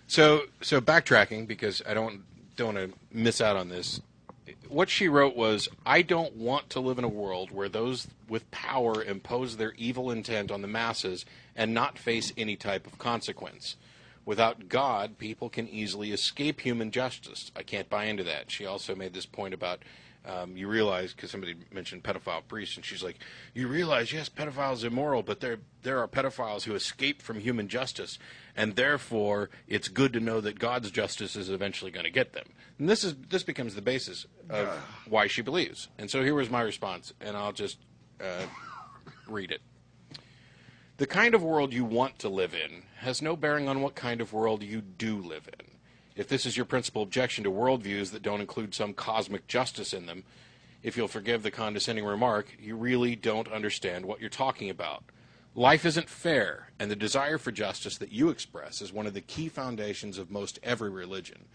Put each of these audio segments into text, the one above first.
So backtracking, because I don't want to miss out on this. What she wrote was, I don't want to live in a world where those with power impose their evil intent on the masses and not face any type of consequence. Without God, people can easily escape human justice. I can't buy into that. She also made this point about, you realize, because somebody mentioned pedophile priests, and she's like, you realize, yes, pedophiles are immoral, but there are pedophiles who escape from human justice, and therefore it's good to know that God's justice is eventually going to get them. And this becomes the basis of why she believes. And so here was my response, and I'll just read it. The kind of world you want to live in has no bearing on what kind of world you do live in. If this is your principal objection to worldviews that don't include some cosmic justice in them, if you'll forgive the condescending remark, you really don't understand what you're talking about. Life isn't fair, and the desire for justice that you express is one of the key foundations of most every religion.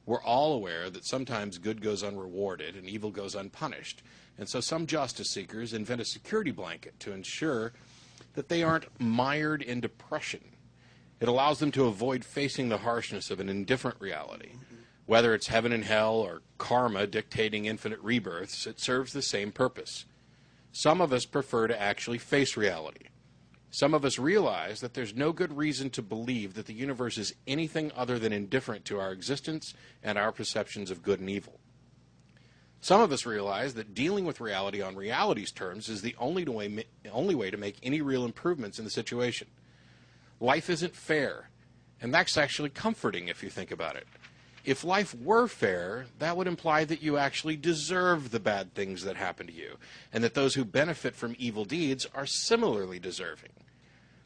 We're all aware that sometimes good goes unrewarded and evil goes unpunished, and so some justice seekers invent a security blanket to ensure that they aren't mired in depression. It allows them to avoid facing the harshness of an indifferent reality. Whether it's heaven and hell or karma dictating infinite rebirths, it serves the same purpose. Some of us prefer to actually face reality. Some of us realize that there's no good reason to believe that the universe is anything other than indifferent to our existence and our perceptions of good and evil. Some of us realize that dealing with reality on reality's terms is the only way to make any real improvements in the situation. Life isn't fair, and that's actually comforting if you think about it. If life were fair, that would imply that you actually deserve the bad things that happen to you, and that those who benefit from evil deeds are similarly deserving.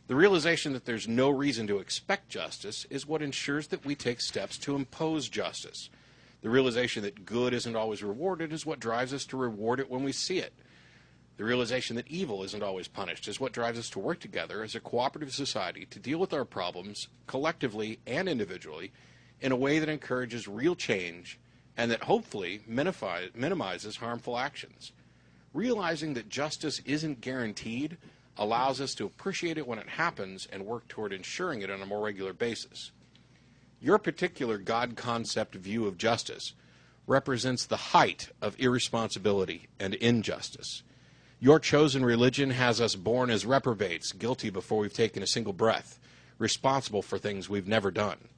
The realization that there's no reason to expect justice is what ensures that we take steps to impose justice. The realization that good isn't always rewarded is what drives us to reward it when we see it. The realization that evil isn't always punished is what drives us to work together as a cooperative society to deal with our problems collectively and individually in a way that encourages real change and that hopefully minimizes harmful actions. Realizing that justice isn't guaranteed allows us to appreciate it when it happens and work toward ensuring it on a more regular basis. Your particular God concept view of justice represents the height of irresponsibility and injustice. Your chosen religion has us born as reprobates, guilty before we've taken a single breath, responsible for things we've never done.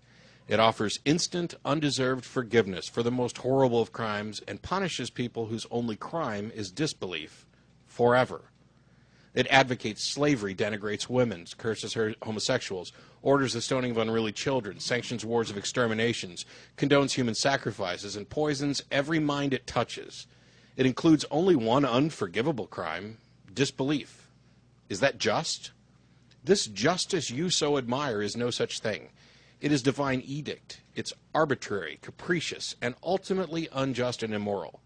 It offers instant, undeserved forgiveness for the most horrible of crimes and punishes people whose only crime is disbelief forever. It advocates slavery, denigrates women, curses homosexuals, orders the stoning of unruly children, sanctions wars of exterminations, condones human sacrifices, and poisons every mind it touches. It includes only one unforgivable crime, disbelief. Is that just? This justice you so admire is no such thing. It is divine edict. It's arbitrary, capricious, and ultimately unjust and immoral.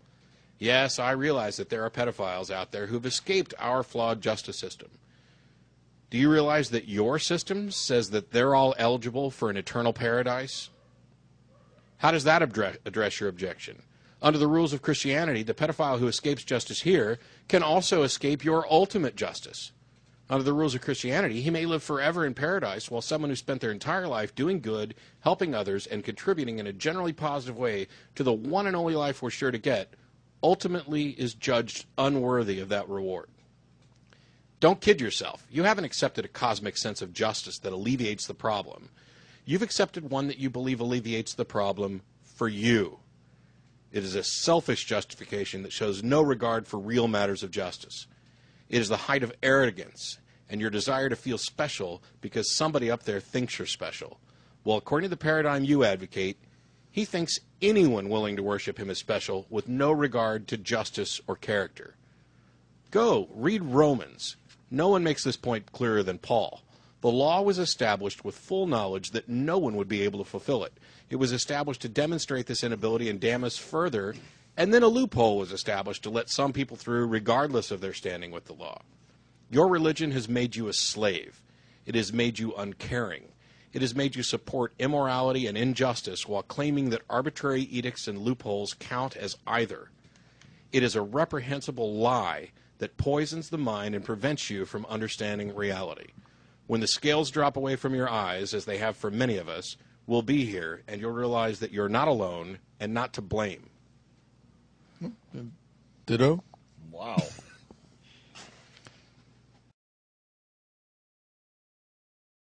Yes, I realize that there are pedophiles out there who've escaped our flawed justice system. Do you realize that your system says that they're all eligible for an eternal paradise? How does that address your objection? Under the rules of Christianity, the pedophile who escapes justice here can also escape your ultimate justice. Under the rules of Christianity, he may live forever in paradise, while someone who spent their entire life doing good, helping others, and contributing in a generally positive way to the one and only life we're sure to get, ultimately is judged unworthy of that reward. Don't kid yourself. You haven't accepted a cosmic sense of justice that alleviates the problem. You've accepted one that you believe alleviates the problem for you. It is a selfish justification that shows no regard for real matters of justice. It is the height of arrogance and your desire to feel special because somebody up there thinks you're special. Well, according to the paradigm you advocate, he thinks anyone willing to worship him is special with no regard to justice or character. Go, read Romans. No one makes this point clearer than Paul. The law was established with full knowledge that no one would be able to fulfill it. It was established to demonstrate this inability and damn us further, and then a loophole was established to let some people through regardless of their standing with the law. Your religion has made you a slave. It has made you uncaring. It has made you support immorality and injustice while claiming that arbitrary edicts and loopholes count as either. It is a reprehensible lie that poisons the mind and prevents you from understanding reality. When the scales drop away from your eyes, as they have for many of us, will be here, and you'll realize that you're not alone and not to blame. Ditto.